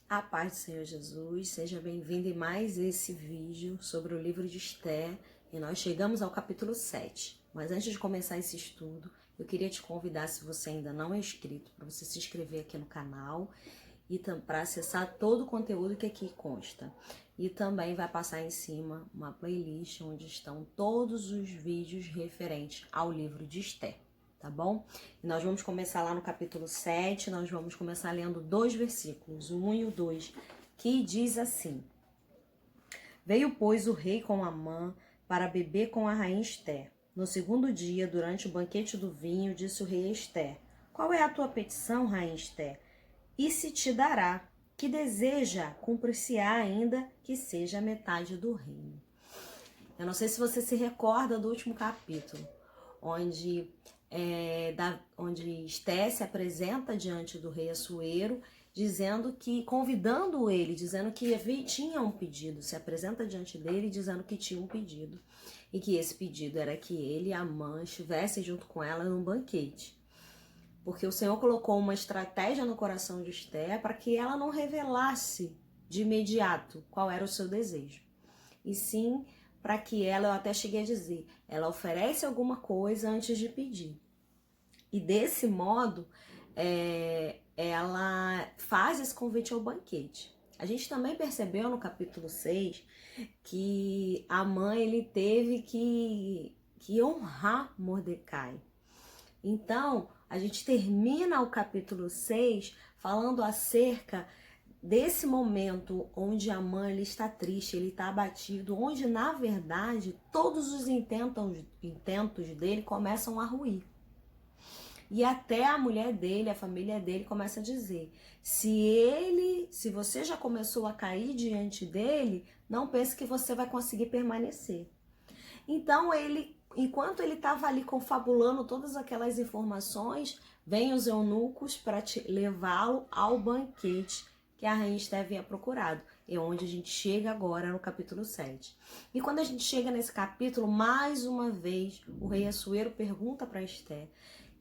A paz do Senhor Jesus, seja bem-vindo em mais esse vídeo sobre o livro de Esther. E nós chegamos ao capítulo 7. Mas antes de começar esse estudo, eu queria te convidar, se você ainda não é inscrito, para você se inscrever aqui no canal e para acessar todo o conteúdo que aqui consta. E também vai passar em cima uma playlist onde estão todos os vídeos referentes ao livro de Esther. Tá bom? E nós vamos começar lá no capítulo 7, nós vamos começar lendo 2 versículos, o 1 e o 2, que diz assim: Veio, pois, o rei com Amã para beber com a rainha Esther. No segundo dia, durante o banquete do vinho, disse o rei a Esther: Qual é a tua petição, rainha Esther? E se te dará, que deseja, cumprir-se-á ainda que seja a metade do reino. Eu não sei se você se recorda do último capítulo, onde Esther se apresenta diante do rei Assuero, convidando ele, dizendo que tinha um pedido, se apresenta diante dele dizendo que tinha um pedido, e que esse pedido era que ele e Amã estivessem junto com ela num banquete. Porque o Senhor colocou uma estratégia no coração de Esther para que ela não revelasse de imediato qual era o seu desejo. E sim, para que ela, eu até cheguei a dizer, ela oferece alguma coisa antes de pedir. E desse modo, ela faz esse convite ao banquete. A gente também percebeu no capítulo 6 que Amã ele teve que honrar Mordecai. Então, a gente termina o capítulo 6 falando acerca desse momento onde Amã ele está triste, ele está abatido, onde na verdade todos os intentos dele começam a ruir. E até a mulher dele, a família dele começa a dizer: se você já começou a cair diante dele, não pense que você vai conseguir permanecer. Então enquanto ele estava ali confabulando todas aquelas informações, vem os eunucos para levá-lo ao banquete que a rainha Esther havia procurado. É onde a gente chega agora no capítulo 7. E quando a gente chega nesse capítulo, mais uma vez, o rei Assuero pergunta para Esther: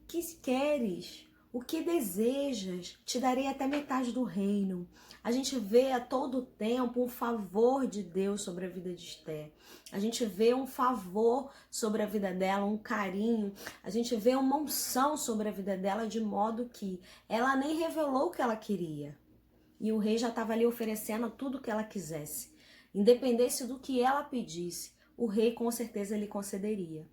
que queres? O que desejas? Te darei até metade do reino. A gente vê a todo tempo um favor de Deus sobre a vida de Esther. A gente vê um favor sobre a vida dela, um carinho. A gente vê uma unção sobre a vida dela, de modo que ela nem revelou o que ela queria. E o rei já estava ali oferecendo tudo o que ela quisesse. Independente do que ela pedisse, o rei com certeza lhe concederia.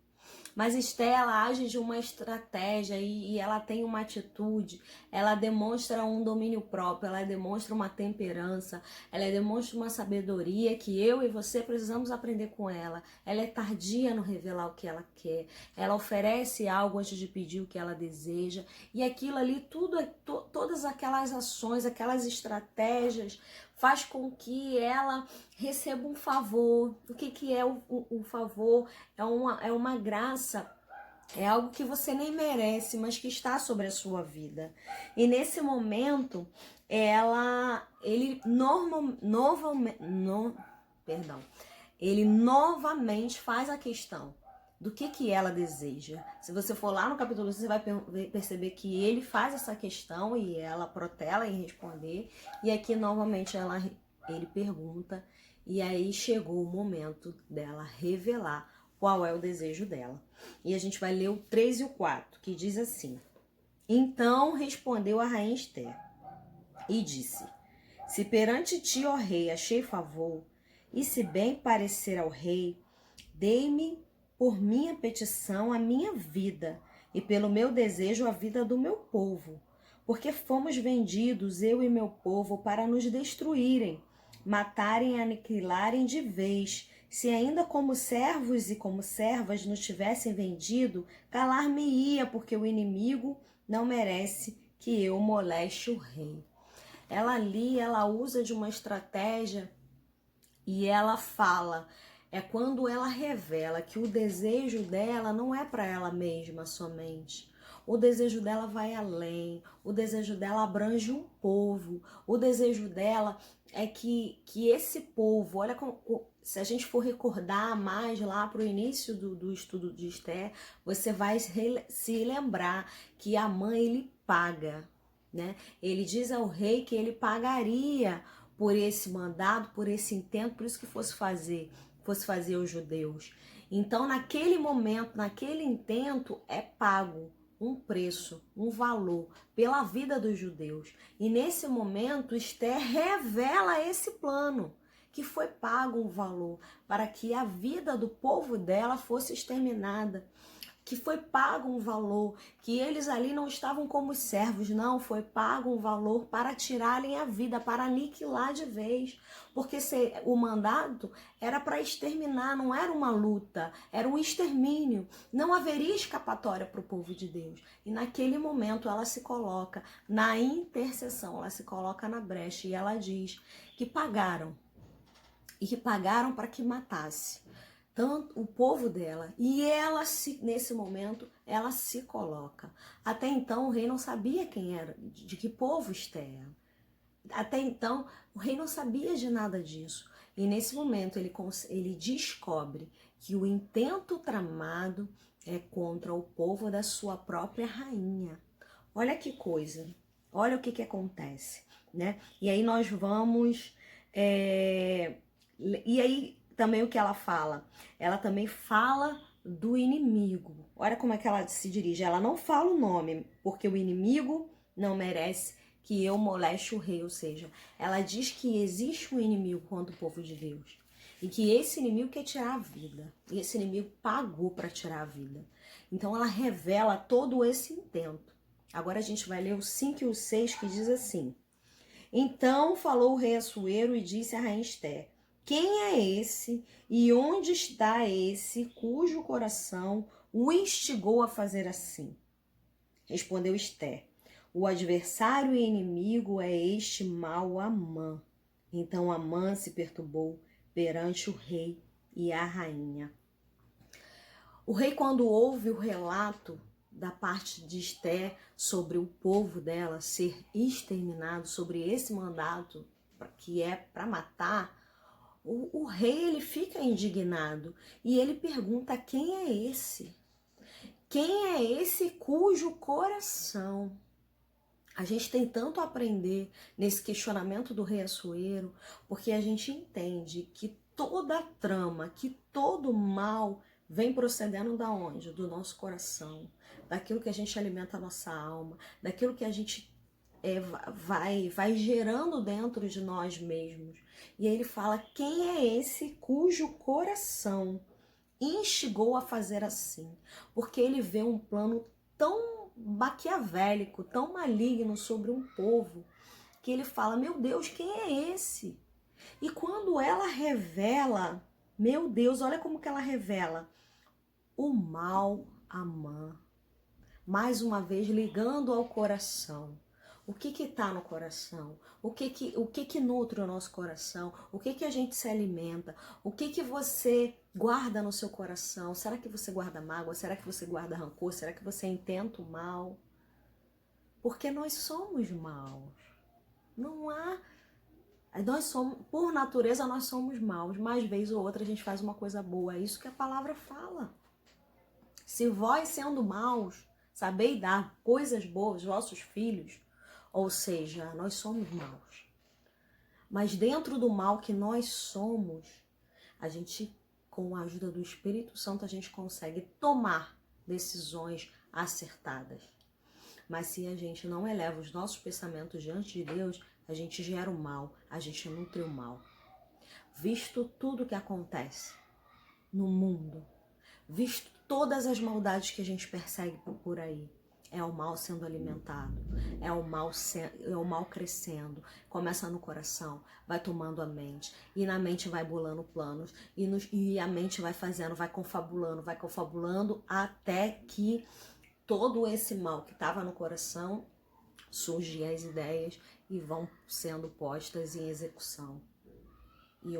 Mas Esther, ela age de uma estratégia e ela tem uma atitude, ela demonstra um domínio próprio, ela demonstra uma temperança, ela demonstra uma sabedoria que eu e você precisamos aprender com ela. Ela é tardia no revelar o que ela quer, ela oferece algo antes de pedir o que ela deseja, e aquilo ali, todas aquelas ações, aquelas estratégias, faz com que ela receba um favor. O que é o favor? É uma graça, é algo que você nem merece, mas que está sobre a sua vida. E nesse momento, ele novamente faz a questão do que ela deseja. Se você for lá no capítulo 2, você vai perceber que ele faz essa questão e ela protela em responder. E aqui novamente ele pergunta, e aí chegou o momento dela revelar qual é o desejo dela. E a gente vai ler o 3 e o 4, que diz assim: Então respondeu a rainha Esther e disse: Se perante ti, ó rei, achei favor, e se bem parecer ao rei, dei-me por minha petição a minha vida, e pelo meu desejo a vida do meu povo, porque fomos vendidos, eu e meu povo, para nos destruírem, matarem e aniquilarem de vez. Se ainda como servos e como servas nos tivessem vendido, calar-me-ia, porque o inimigo não merece que eu moleste o rei. Ela usa de uma estratégia e ela fala, quando ela revela que o desejo dela não é para ela mesma somente. O desejo dela vai além, o desejo dela abrange um povo, o desejo dela é que esse povo, olha, se a gente for recordar mais lá para o início do estudo de Esther, você vai se lembrar que Amã ele paga. né? Ele diz ao rei que ele pagaria por esse mandado, por esse intento, por isso que fosse fazer os judeus. Então, naquele momento, naquele intento, é pago um preço, um valor pela vida dos judeus. E nesse momento, Esther revela esse plano, que foi pago um valor para que a vida do povo dela fosse exterminada, que foi pago um valor, que eles ali não estavam como servos, não, foi pago um valor para tirarem a vida, para aniquilar de vez, porque o mandato era para exterminar, não era uma luta, era um extermínio, não haveria escapatória para o povo de Deus. E naquele momento ela se coloca na intercessão, ela se coloca na brecha e ela diz que pagaram, e que pagaram para que matasse tanto o povo dela, e ela nesse momento ela se coloca. Até então o rei não sabia quem era, de que povo Esther era. Até então o rei não sabia de nada disso. E nesse momento ele descobre que o intento tramado é contra o povo da sua própria rainha. Olha que coisa, olha o que acontece, né? E aí nós vamos e aí também o que ela fala? Ela também fala do inimigo. Olha como é que ela se dirige. Ela não fala o nome, porque o inimigo não merece que eu moleste o rei. Ou seja, ela diz que existe um inimigo contra o povo de Deus. E que esse inimigo quer tirar a vida. E esse inimigo pagou para tirar a vida. Então ela revela todo esse intento. Agora a gente vai ler o 5 e o 6, que diz assim: Então falou o rei Assuero e disse a rainha Esther: Quem é esse e onde está esse cujo coração o instigou a fazer assim? Respondeu Esther: O adversário e inimigo é este mau Amã. Então Amã se perturbou perante o rei e a rainha. O rei, quando ouve o relato da parte de Esther sobre o povo dela ser exterminado, sobre esse mandato que é para matar, o rei ele fica indignado e ele pergunta: quem é esse? Quem é esse cujo coração? A gente tem tanto a aprender nesse questionamento do rei Assuero, porque a gente entende que toda a trama, que todo mal vem procedendo da onde? Do nosso coração, daquilo que a gente alimenta a nossa alma, daquilo que a gente vai gerando dentro de nós mesmos. E aí ele fala: quem é esse cujo coração instigou a fazer assim? Porque ele vê um plano tão maquiavélico, tão maligno sobre um povo, que ele fala: meu Deus, quem é esse? E quando ela revela, meu Deus, olha como que ela revela: o mau Amã. Mais uma vez ligando ao coração. O que está no coração? O que nutre o nosso coração? O que a gente se alimenta? O que você guarda no seu coração? Será que você guarda mágoa? Será que você guarda rancor? Será que você intenta o mal? Porque nós somos maus. Não há... Nós somos, por natureza, nós somos maus. Mais vez ou outra a gente faz uma coisa boa. É isso que a palavra fala. Se vós, sendo maus, sabeis dar coisas boas aos vossos filhos, ou seja, nós somos maus. Mas dentro do mal que nós somos, a gente, com a ajuda do Espírito Santo, a gente consegue tomar decisões acertadas. Mas se a gente não eleva os nossos pensamentos diante de Deus, a gente gera o mal, a gente nutre o mal. Visto tudo que acontece no mundo, visto todas as maldades que a gente persegue por aí, é o mal sendo alimentado, é o mal crescendo, começa no coração, vai tomando a mente, e na mente vai bolando planos, e a mente vai fazendo, vai confabulando, até que todo esse mal que estava no coração surge as ideias e vão sendo postas em execução. E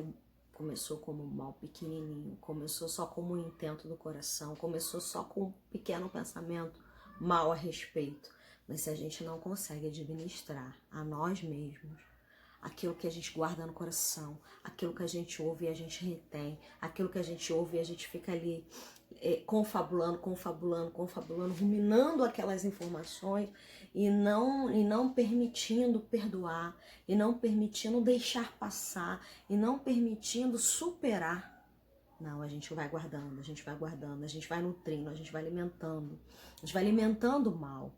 começou como um mal pequenininho, começou só como um intento do coração, começou só com um pequeno pensamento mal a respeito. Mas se a gente não consegue administrar a nós mesmos aquilo que a gente guarda no coração, aquilo que a gente ouve e a gente retém, aquilo que a gente ouve e a gente fica ali confabulando, ruminando aquelas informações e não permitindo perdoar, e não permitindo deixar passar, e não permitindo superar. Não, a gente vai guardando, a gente vai nutrindo, a gente vai alimentando o mal.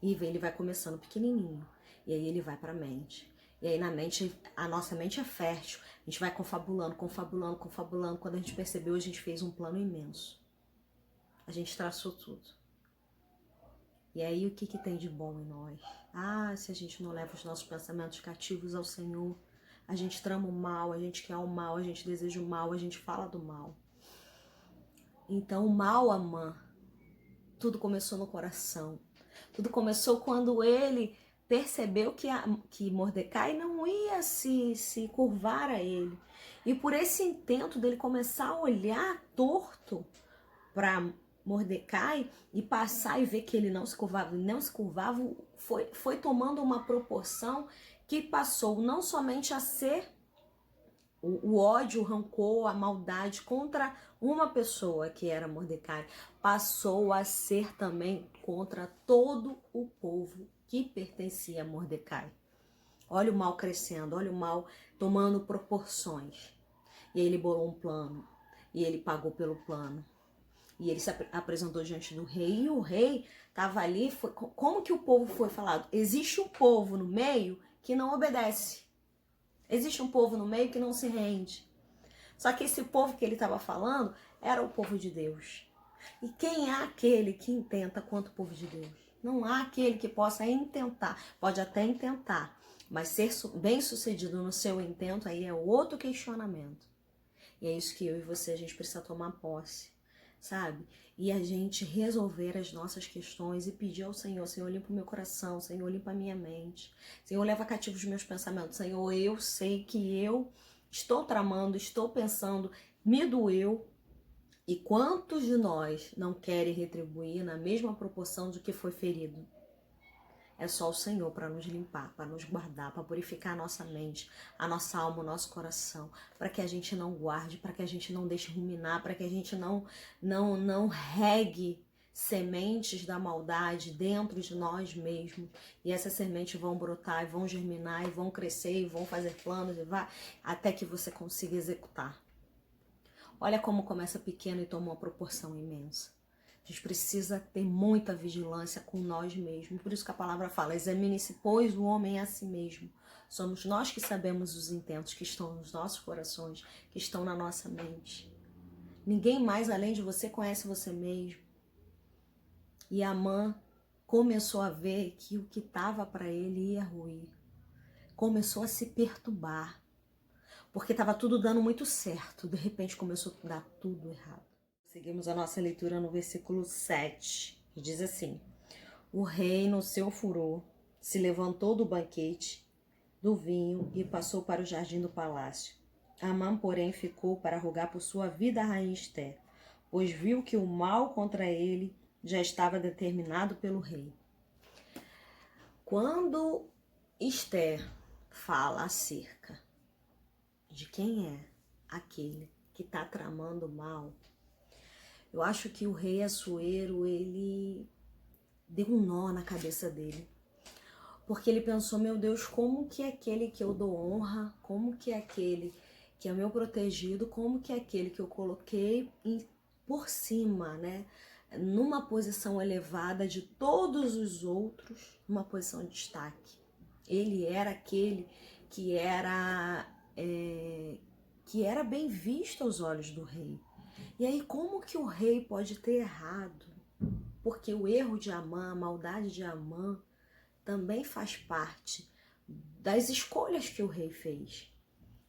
E ele vai começando pequenininho, e aí ele vai para a mente. E aí na mente, a nossa mente é fértil, a gente vai confabulando. Quando a gente percebeu, a gente fez um plano imenso. A gente traçou tudo. E aí o que tem de bom em nós? Se a gente não leva os nossos pensamentos cativos ao Senhor, a gente trama o mal, a gente quer o mal, a gente deseja o mal, a gente fala do mal. Então o mal, Amã, tudo começou no coração. Tudo começou quando ele percebeu que Mordecai não ia se curvar a ele. E por esse intento dele começar a olhar torto para Mordecai e passar e ver que ele não se curvava, foi tomando uma proporção que passou não somente a ser o ódio, o rancor, a maldade contra uma pessoa que era Mordecai, passou a ser também contra todo o povo que pertencia a Mordecai. Olha o mal crescendo, olha o mal tomando proporções. E aí ele bolou um plano, e ele pagou pelo plano. E ele se apresentou diante do rei, e o rei estava ali. Como que o povo foi falado? Existe um povo no meio que não obedece. Existe um povo no meio que não se rende. Só que esse povo que ele estava falando era o povo de Deus. E quem é aquele que intenta quanto o povo de Deus? Não há aquele que possa intentar. Pode até intentar, mas ser bem sucedido no seu intento aí é outro questionamento. E é isso que eu e você, a gente precisa tomar posse, sabe? E a gente resolver as nossas questões e pedir ao Senhor: Senhor, limpa o meu coração, Senhor, limpa a minha mente, Senhor, leva cativo os meus pensamentos, Senhor, eu sei que eu estou tramando, estou pensando, me doeu. E quantos de nós não querem retribuir na mesma proporção de que foi ferido? É só o Senhor para nos limpar, para nos guardar, para purificar a nossa mente, a nossa alma, o nosso coração, para que a gente não guarde, para que a gente não deixe ruminar, para que a gente não regue sementes da maldade dentro de nós mesmos. E essas sementes vão brotar, e vão germinar, e vão crescer, e vão fazer planos, até que você consiga executar. Olha como começa pequeno e toma uma proporção imensa. A gente precisa ter muita vigilância com nós mesmos. Por isso que a palavra fala: examine-se, pois, o homem a si mesmo. Somos nós que sabemos os intentos que estão nos nossos corações, que estão na nossa mente. Ninguém mais além de você conhece você mesmo. E Amã começou a ver que o que estava para ele ia ruir. Começou a se perturbar. Porque estava tudo dando muito certo. De repente começou a dar tudo errado. Seguimos a nossa leitura no versículo 7, que diz assim: o rei, no seu furor, se levantou do banquete, do vinho, e passou para o jardim do palácio. Amã, porém, ficou para rogar por sua vida a rainha Ester, pois viu que o mal contra ele já estava determinado pelo rei. Quando Ester fala acerca de quem é aquele que está tramando mal, eu acho que o rei Assuero, ele deu um nó na cabeça dele. Porque ele pensou: meu Deus, como que é aquele que eu dou honra, como que é aquele que é meu protegido, como que é aquele que eu coloquei por cima, né? Numa posição elevada de todos os outros, numa posição de destaque. Ele era aquele que era bem visto aos olhos do rei. E aí, como que o rei pode ter errado? Porque o erro de Amã, a maldade de Amã, também faz parte das escolhas que o rei fez.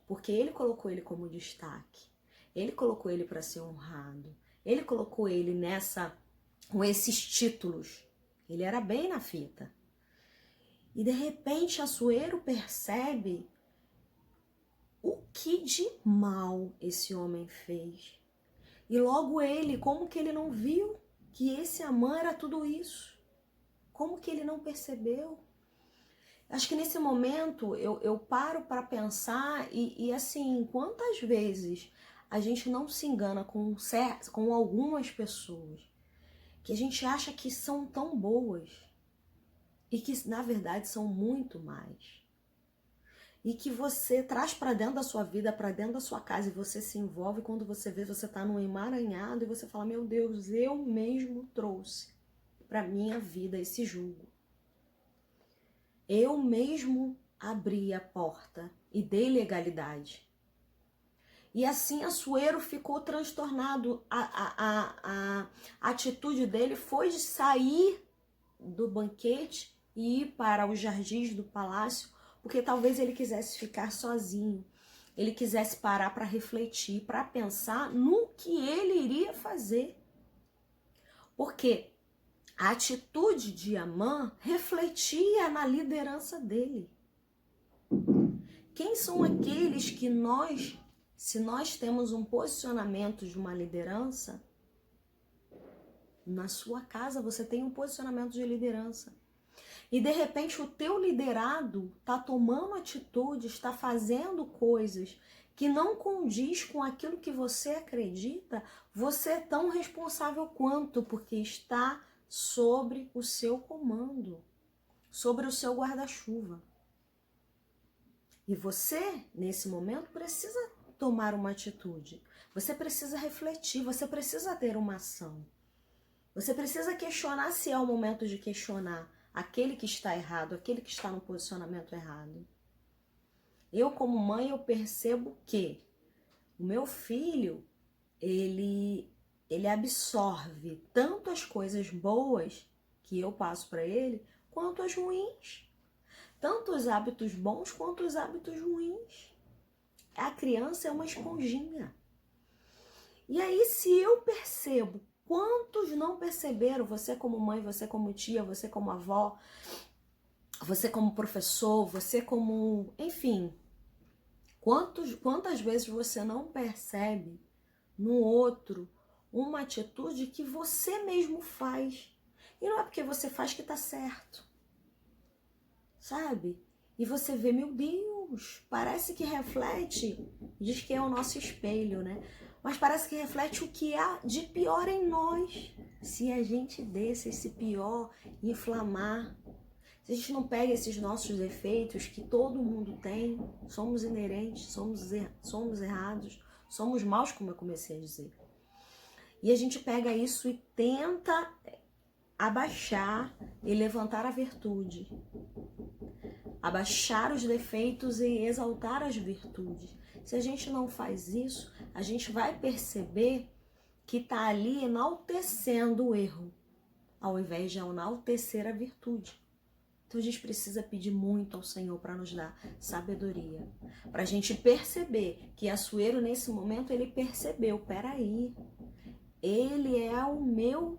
Porque ele colocou ele como destaque. Ele colocou ele para ser honrado. Ele colocou ele com esses títulos. Ele era bem na fita. E de repente Assuero percebe o que de mal esse homem fez. E logo ele, como que ele não viu que esse Amã era tudo isso? Como que ele não percebeu? Acho que nesse momento eu paro para pensar e assim, quantas vezes a gente não se engana com algumas pessoas que a gente acha que são tão boas e que na verdade são muito mais. E que você traz para dentro da sua vida, para dentro da sua casa, e você se envolve, quando você vê, você tá num emaranhado e você fala, meu Deus, eu mesmo trouxe para minha vida esse jugo. Eu mesmo abri a porta e dei legalidade. E assim Assuero ficou transtornado. A atitude dele foi de sair do banquete e ir para os jardins do palácio, porque talvez ele quisesse ficar sozinho. Ele quisesse parar para refletir, para pensar no que ele iria fazer. Porque a atitude de Amã refletia na liderança dele. Quem são aqueles que nós, se nós temos um posicionamento de uma liderança, na sua casa você tem um posicionamento de liderança. E de repente o teu liderado está tomando atitude, está fazendo coisas que não condiz com aquilo que você acredita, você é tão responsável quanto, porque está sobre o seu comando, sobre o seu guarda-chuva. E você, nesse momento, precisa tomar uma atitude. Você precisa refletir, você precisa ter uma ação. Você precisa questionar se é o momento de questionar aquele que está errado, aquele que está no posicionamento errado. Eu, como mãe, eu percebo que o meu filho, ele absorve tanto as coisas boas que eu passo para ele, quanto as ruins. Tanto os hábitos bons quanto os hábitos ruins. A criança é uma esponjinha. E aí, se eu percebo, quantos não perceberam, você como mãe, você como tia, você como avó, você como professor, você como... Enfim, quantas vezes você não percebe no outro uma atitude que você mesmo faz. E não é porque você faz que tá certo. Sabe? E você vê, meu Deus, parece que reflete, diz que é o nosso espelho, né? Mas parece que reflete o que há de pior em nós. Se a gente deixa esse pior inflamar, se a gente não pega esses nossos defeitos que todo mundo tem, somos inerentes, somos errados, somos maus, como eu comecei a dizer. E a gente pega isso e tenta abaixar e levantar a virtude. Abaixar os defeitos e exaltar as virtudes. Se a gente não faz isso, a gente vai perceber que está ali enaltecendo o erro, ao invés de enaltecer a virtude. Então a gente precisa pedir muito ao Senhor para nos dar sabedoria. Para a gente perceber que Assuero, nesse momento, ele percebeu, peraí, ele é o meu...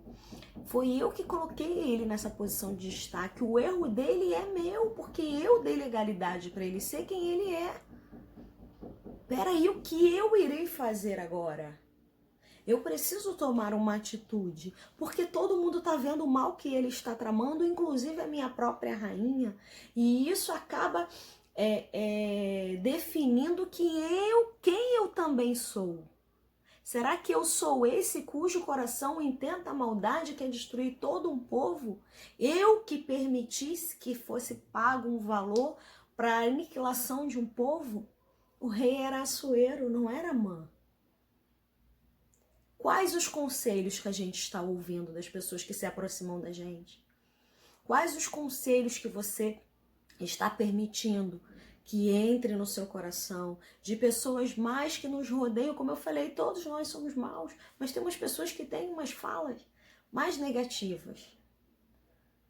Foi eu que coloquei ele nessa posição de destaque. O erro dele é meu, porque eu dei legalidade para ele ser quem ele é. Peraí, o que eu irei fazer agora? Eu preciso tomar uma atitude, porque todo mundo está vendo o mal que ele está tramando, inclusive a minha própria rainha. E isso acaba definindo quem eu também sou. Será que eu sou esse cujo coração intenta a maldade, quer destruir todo um povo? Eu que permitisse que fosse pago um valor para a aniquilação de um povo? O rei era Assuero, não era Amã. Quais os conselhos que a gente está ouvindo das pessoas que se aproximam da gente? Quais os conselhos que você está permitindo que entre no seu coração, de pessoas mais que nos rodeiam? Como eu falei, todos nós somos maus, mas temos pessoas que têm umas falas mais negativas,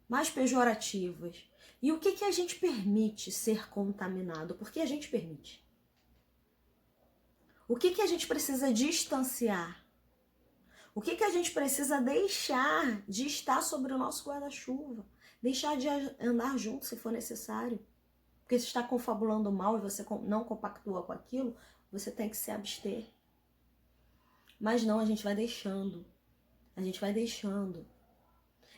mais pejorativas. E o que a gente permite ser contaminado? Porque a gente permite. O que a gente precisa distanciar? O que a gente precisa deixar de estar sobre o nosso guarda-chuva? Deixar de andar junto se for necessário? Porque se está confabulando mal e você não compactua com aquilo, você tem que se abster. Mas não, a gente vai deixando. A gente vai deixando.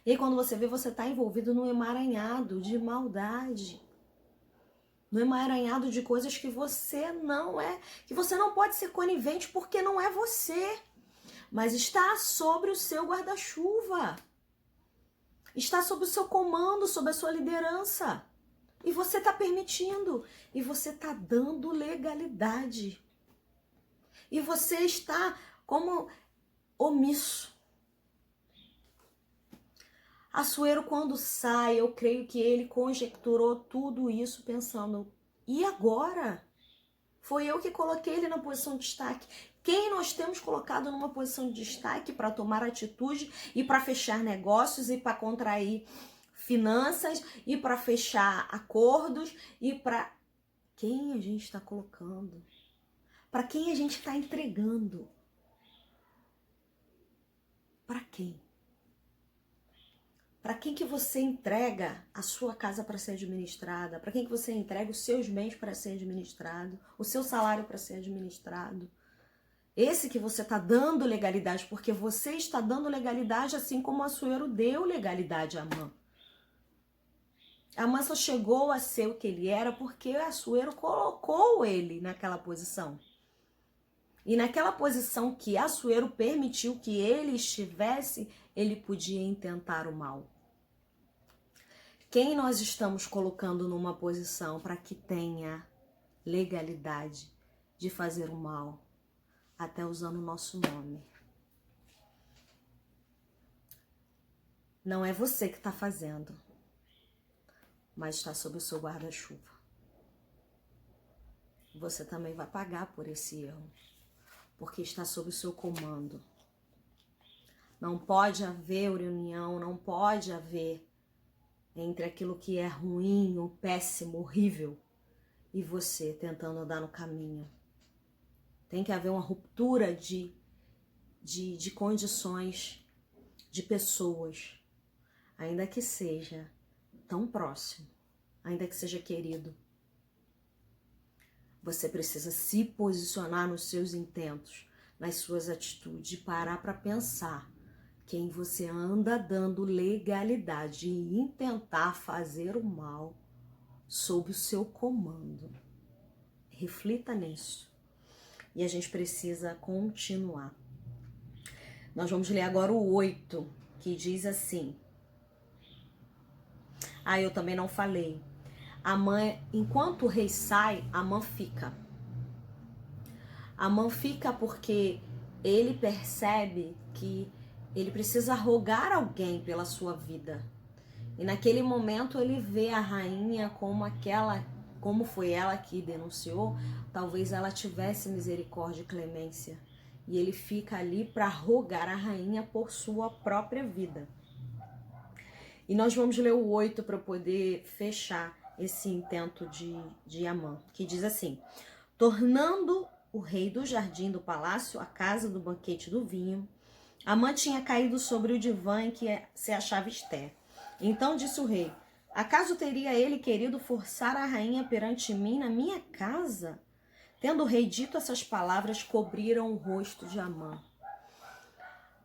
E aí quando você vê, você está envolvido num emaranhado de maldade. no emaranhado de coisas que você não é, que você não pode ser conivente porque não é você, mas está sobre o seu guarda-chuva, está sob o seu comando, sob a sua liderança. E você está permitindo, e você está dando legalidade. E você está como omisso. Assuero, quando sai, eu creio que ele conjecturou tudo isso pensando, e agora? Foi eu que coloquei ele na posição de destaque. Quem nós temos colocado numa posição de destaque para tomar atitude e para fechar negócios e para contrair finanças e para fechar acordos e para quem a gente está colocando? Para quem a gente está entregando? Para quem? Para quem que você entrega a sua casa para ser administrada? Para quem que você entrega os seus bens para ser administrado? O seu salário para ser administrado? Esse que você está dando legalidade, porque você está dando legalidade assim como Assuero deu legalidade a Amã. Amã só chegou a ser o que ele era porque Assuero colocou ele naquela posição. E naquela posição que Assuero permitiu que ele estivesse, ele podia intentar o mal. Quem nós estamos colocando numa posição para que tenha legalidade de fazer o mal, até usando o nosso nome? Não é você que está fazendo, mas está sob o seu guarda-chuva. Você também vai pagar por esse erro, porque está sob o seu comando. Não pode haver união, não pode haver entre aquilo que é ruim, ou péssimo, horrível, e você tentando andar no caminho. Tem que haver uma ruptura de condições, de pessoas, ainda que seja tão próximo, ainda que seja querido. Você precisa se posicionar nos seus intentos, nas suas atitudes, e parar para pensar quem você anda dando legalidade e intentar fazer o mal sob o seu comando. Reflita nisso. E a gente precisa continuar. Nós vamos ler agora o 8, que diz assim. Eu também não falei. Amã, enquanto o rei sai, Amã fica. Amã fica porque ele percebe que ele precisa rogar alguém pela sua vida. E naquele momento ele vê a rainha como foi ela que denunciou, talvez ela tivesse misericórdia e clemência. E ele fica ali para rogar a rainha por sua própria vida. E nós vamos ler o 8 para poder fechar esse intento de Amã, que diz assim: tornando o rei do jardim do palácio a casa do banquete do vinho, Amã tinha caído sobre o divã em que se achava Esther. Então disse o rei: acaso teria ele querido forçar a rainha perante mim na minha casa? Tendo o rei dito essas palavras, cobriram o rosto de Amã.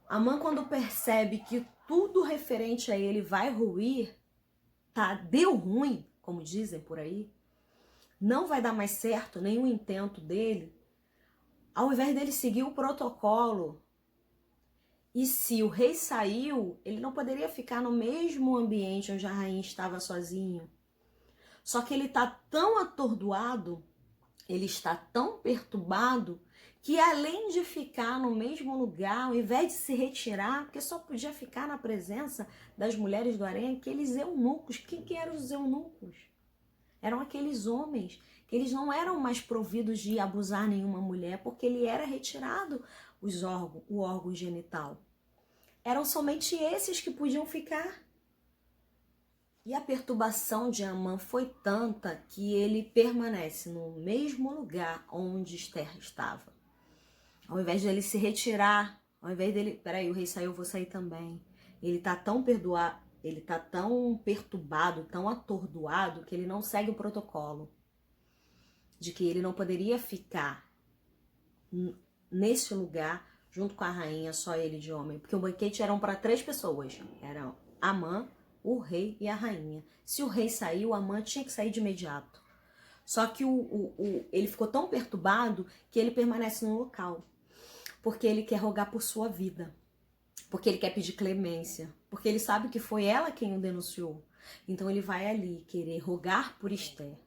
Amã, quando percebe que tudo referente a ele vai ruir, deu ruim, como dizem por aí, não vai dar mais certo nenhum intento dele, ao invés dele seguir o protocolo, e se o rei saiu, ele não poderia ficar no mesmo ambiente onde a rainha estava sozinho. Só que ele está tão atordoado, ele está tão perturbado, que além de ficar no mesmo lugar, ao invés de se retirar, porque só podia ficar na presença das mulheres do harém, aqueles eunucos. Quem que eram os eunucos? Eram aqueles homens que eles não eram mais providos de abusar nenhuma mulher, porque ele era retirado o órgão genital. Eram somente esses que podiam ficar. E a perturbação de Amã foi tanta que ele permanece no mesmo lugar onde Esther estava. Ao invés de ele se retirar, ao invés dele, peraí, o rei saiu, eu vou sair também. Ele tá tão perturbado, tão atordoado, que ele não segue o protocolo. De que ele não poderia ficar nesse lugar junto com a rainha, só ele de homem. Porque o banquete era para 3 pessoas. Eram Amã, o rei e a rainha. Se o rei saiu, Amã tinha que sair de imediato. Só que ele ficou tão perturbado que ele permanece no local. Porque ele quer rogar por sua vida. Porque ele quer pedir clemência. Porque ele sabe que foi ela quem o denunciou. Então ele vai ali querer rogar por Esther.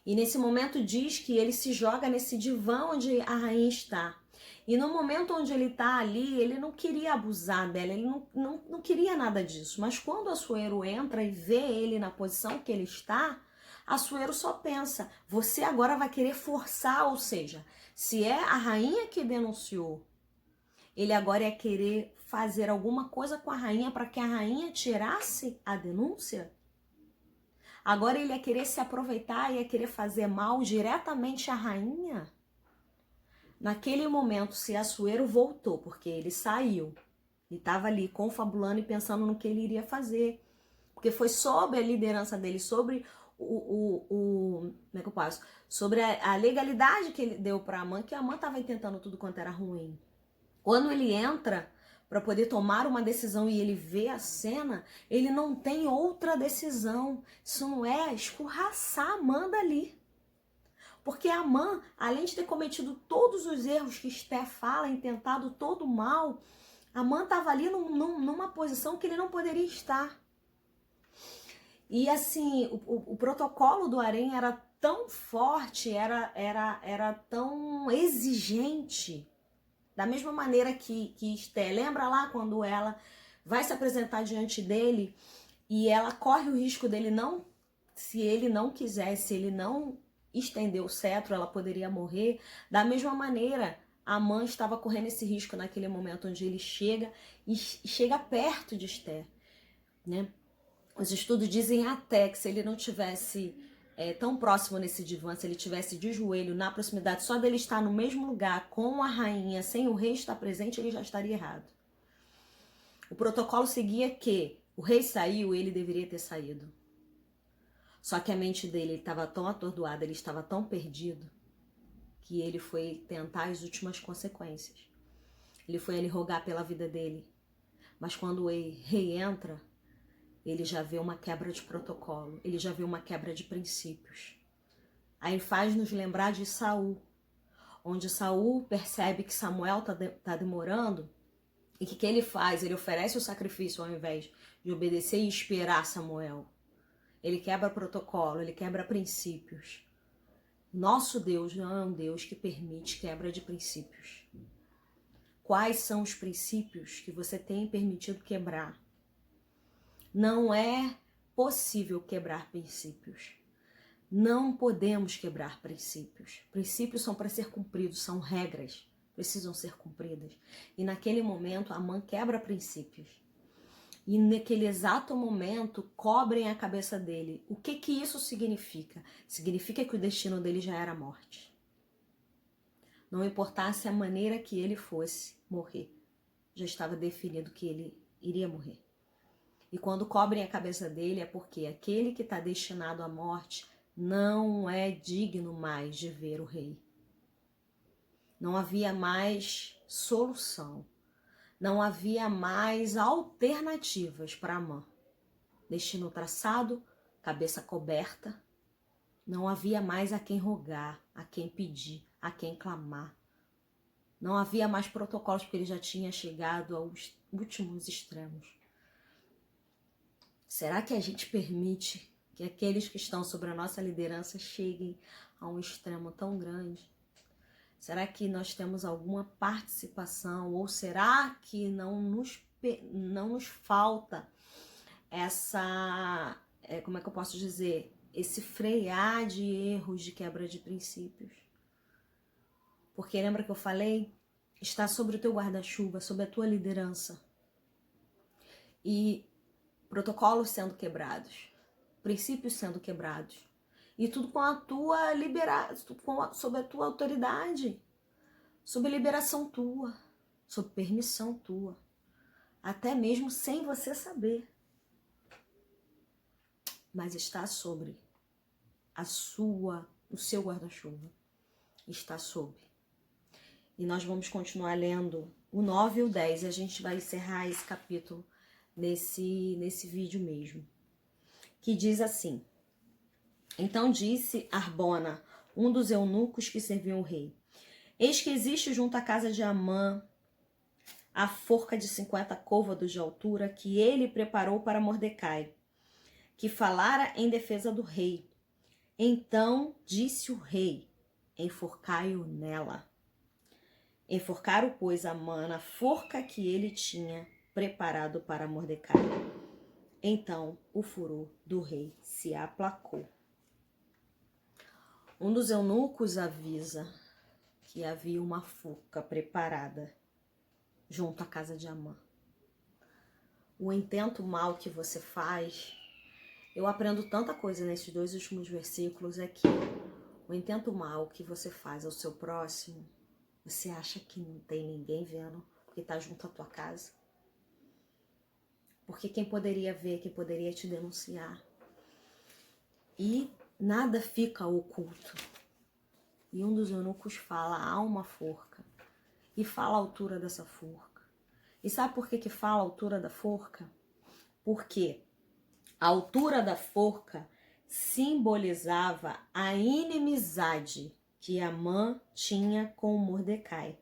E nesse momento diz que ele se joga nesse divã onde a rainha está. E no momento onde ele está ali, ele não queria abusar dela, ele não queria nada disso. Mas quando Assuero entra e vê ele na posição que ele está, Assuero só pensa, você agora vai querer forçar, ou seja, se é a rainha que denunciou, ele agora ia querer fazer alguma coisa com a rainha para que a rainha tirasse a denúncia? Agora ele ia querer se aproveitar, ia querer fazer mal diretamente à rainha? Naquele momento, se Assuero voltou, porque ele saiu e estava ali confabulando e pensando no que ele iria fazer, porque foi sob a liderança dele, sobre como é que eu passo? Sobre a legalidade que ele deu para Amã, que Amã estava tentando tudo quanto era ruim. Quando ele entra para poder tomar uma decisão e ele vê a cena, ele não tem outra decisão. Isso não é escorraçar Amã dali. Porque Amã, além de ter cometido todos os erros que Esther fala, intentado todo o mal, Amã estava ali numa posição que ele não poderia estar. E assim, o protocolo do harém era tão forte, era tão exigente. Da mesma maneira que Esther, lembra lá quando ela vai se apresentar diante dele e ela corre o risco dele não, se ele não quisesse, se ele não estender o cetro, ela poderia morrer. Da mesma maneira, Amã estava correndo esse risco naquele momento onde ele chega e chega perto de Esther, né? Os estudos dizem até que se ele não tivesse tão próximo nesse divã, se ele tivesse de joelho na proximidade, só dele estar no mesmo lugar com a rainha, sem o rei estar presente, ele já estaria errado. O protocolo seguia que o rei saiu, ele deveria ter saído. Só que a mente dele estava tão atordoada, ele estava tão perdido, que ele foi tentar as últimas consequências. Ele foi ali rogar pela vida dele. Mas quando o rei entra, ele já vê uma quebra de protocolo, ele já vê uma quebra de princípios. Aí faz nos lembrar de Saul, onde Saul percebe que Samuel tá demorando, e que ele faz? Ele oferece o sacrifício ao invés de obedecer e esperar Samuel. Ele quebra protocolo, ele quebra princípios. Nosso Deus não é um Deus que permite quebra de princípios. Quais são os princípios que você tem permitido quebrar? Não é possível quebrar princípios. Não podemos quebrar princípios. Princípios são para ser cumpridos, são regras, precisam ser cumpridas. E naquele momento, Amã quebra princípios. E naquele exato momento, cobrem a cabeça dele. O que que isso significa? Significa que o destino dele já era a morte. Não importasse a maneira que ele fosse morrer, já estava definido que ele iria morrer. E quando cobrem a cabeça dele é porque aquele que está destinado à morte não é digno mais de ver o rei. Não havia mais solução. Não havia mais alternativas para Amã. Destino traçado, cabeça coberta. Não havia mais a quem rogar, a quem pedir, a quem clamar. Não havia mais protocolos porque ele já tinha chegado aos últimos extremos. Será que a gente permite que aqueles que estão sobre a nossa liderança cheguem a um extremo tão grande? Será que nós temos alguma participação? Ou será que não nos falta essa, como é que eu posso dizer, esse frear de erros, de quebra de princípios? Porque lembra que eu falei? Está sobre o teu guarda-chuva, sobre a tua liderança. E protocolos sendo quebrados, princípios sendo quebrados. E tudo com a tua sob a tua autoridade, sob liberação tua, sob permissão tua, até mesmo sem você saber. Mas está sobre o seu guarda-chuva, está sob. E nós vamos continuar lendo o 9 e o 10, e a gente vai encerrar esse capítulo nesse vídeo mesmo, que diz assim: Então disse Arbona, um dos eunucos que serviam o rei: eis que existe junto à casa de Amã a forca de 50 côvados de altura que ele preparou para Mordecai, que falara em defesa do rei. Então disse o rei: enforcai-o nela. Enforcaram, pois, Amã na forca que ele tinha preparado para Mordecai. Então o furor do rei se aplacou. Um dos eunucos avisa que havia uma forca preparada junto à casa de Amã. O intento mal que você faz, eu aprendo tanta coisa nesses 2 últimos versículos, é que o intento mal que você faz ao seu próximo, você acha que não tem ninguém vendo porque está junto à tua casa? Porque quem poderia ver, quem poderia te denunciar? E nada fica oculto. E um dos eunucos fala, há uma forca. E fala a altura dessa forca. E sabe por que fala a altura da forca? Porque a altura da forca simbolizava a inimizade que Amã tinha com Mordecai.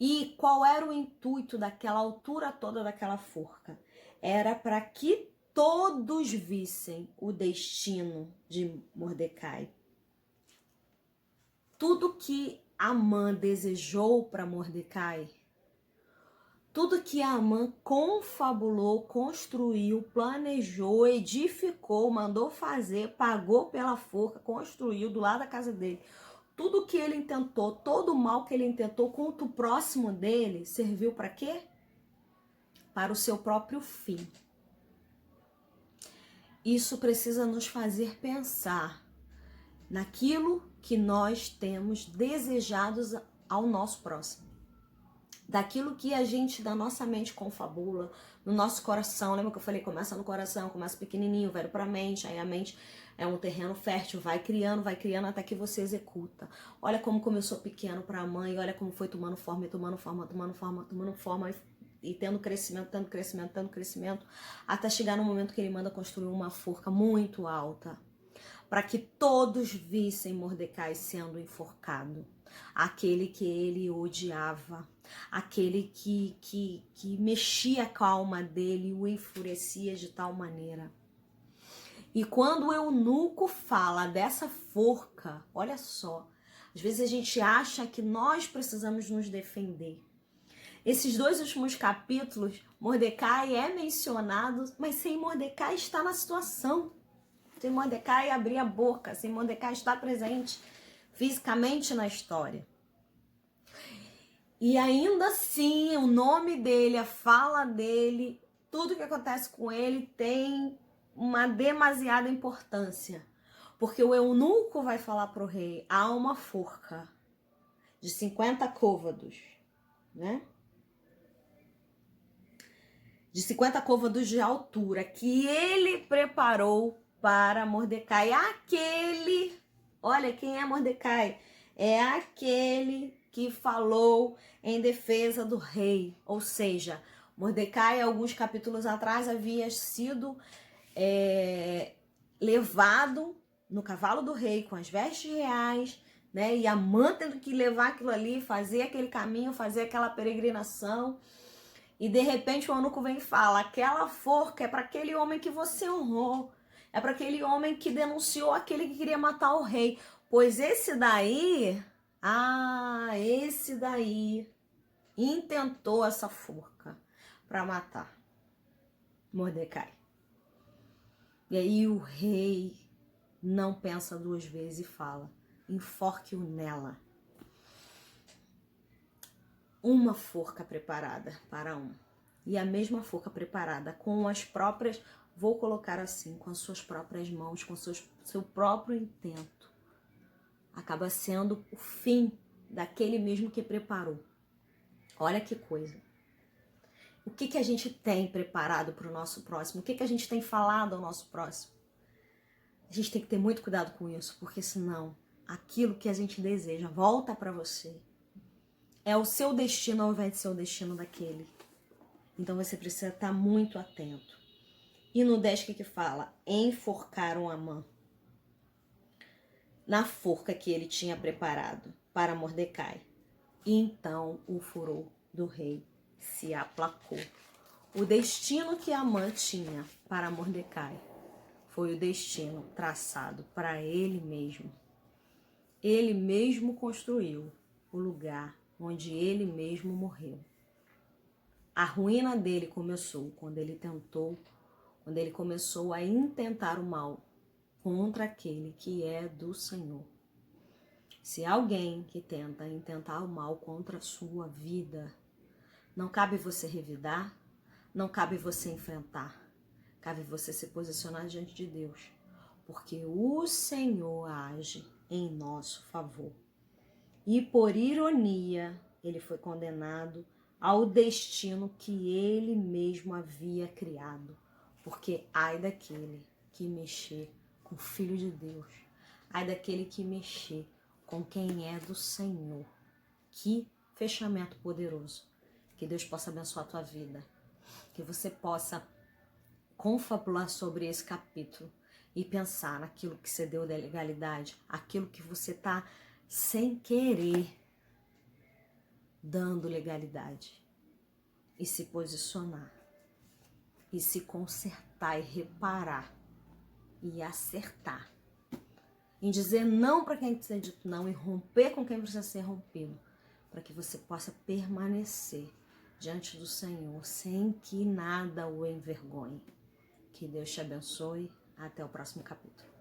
E qual era o intuito daquela altura toda daquela forca? Era para que todos vissem o destino de Mordecai. Tudo que Amã desejou para Mordecai, tudo que Amã confabulou, construiu, planejou, edificou, mandou fazer, pagou pela forca, construiu do lado da casa dele. Tudo que ele intentou, todo o mal que ele intentou contra o próximo dele, serviu para quê? Para o seu próprio fim. Isso precisa nos fazer pensar naquilo que nós temos desejados ao nosso próximo. Daquilo que a gente, da nossa mente, confabula, no nosso coração. Lembra que eu falei, começa no coração, começa pequenininho, vai para a mente, aí a mente é um terreno fértil, vai criando até que você executa. Olha como começou pequeno para a mãe, olha como foi tomando forma, e tendo crescimento, até chegar no momento que ele manda construir uma forca muito alta, para que todos vissem Mordecai sendo enforcado. Aquele que ele odiava, aquele que mexia com a alma dele, o enfurecia de tal maneira. E quando o eunuco fala dessa forca, olha só, às vezes a gente acha que nós precisamos nos defender. Esses 2 últimos capítulos, Mordecai é mencionado, mas sem Mordecai estar na situação. Sem Mordecai abrir a boca, sem Mordecai estar presente fisicamente na história. E ainda assim, o nome dele, a fala dele, tudo que acontece com ele tem uma demasiada importância. Porque o eunuco vai falar para o rei, há uma forca de 50 côvados, né? De 50 côvados de altura, que ele preparou para Mordecai. Olha quem é Mordecai, é aquele que falou em defesa do rei, ou seja, Mordecai, alguns capítulos atrás, havia sido levado no cavalo do rei com as vestes reais, né? E Amã tendo que levar aquilo ali, fazer aquele caminho, fazer aquela peregrinação. E de repente o eunuco vem e fala, aquela forca é para aquele homem que você honrou, é para aquele homem que denunciou aquele que queria matar o rei. Pois esse daí intentou essa forca para matar Mordecai. E aí o rei não pensa 2 vezes e fala, enforque-o nela. Uma forca preparada para um. E a mesma forca preparada com as próprias, vou colocar assim, com as suas próprias mãos, com seu próprio intento. Acaba sendo o fim daquele mesmo que preparou. Olha que coisa. O que a gente tem preparado para o nosso próximo? O que a gente tem falado ao nosso próximo? A gente tem que ter muito cuidado com isso, porque senão aquilo que a gente deseja volta para você. É o seu destino ao invés de ser o destino daquele. Então você precisa estar muito atento. E no 10 que fala? Enforcaram Amã na forca que ele tinha preparado para Mordecai. E então o furor do rei se aplacou. O destino que Amã tinha para Mordecai foi o destino traçado para ele mesmo. Ele mesmo construiu o lugar onde ele mesmo morreu. A ruína dele começou quando ele começou a intentar o mal contra aquele que é do Senhor. Se alguém que tenta intentar o mal contra a sua vida, não cabe você revidar, não cabe você enfrentar, cabe você se posicionar diante de Deus, porque o Senhor age em nosso favor. E por ironia, ele foi condenado ao destino que ele mesmo havia criado, porque ai daquele que mexer com o Filho de Deus, ai daquele que mexer com quem é do Senhor. Que fechamento poderoso. Que Deus possa abençoar a tua vida. Que você possa confabular sobre esse capítulo e pensar naquilo que você deu de legalidade, aquilo que você está sem querer dando legalidade. E se posicionar. E se consertar e reparar. E acertar. Em dizer não para quem precisa de dito não e romper com quem precisa ser rompido, para que você possa permanecer diante do Senhor sem que nada o envergonhe. Que Deus te abençoe. Até o próximo capítulo.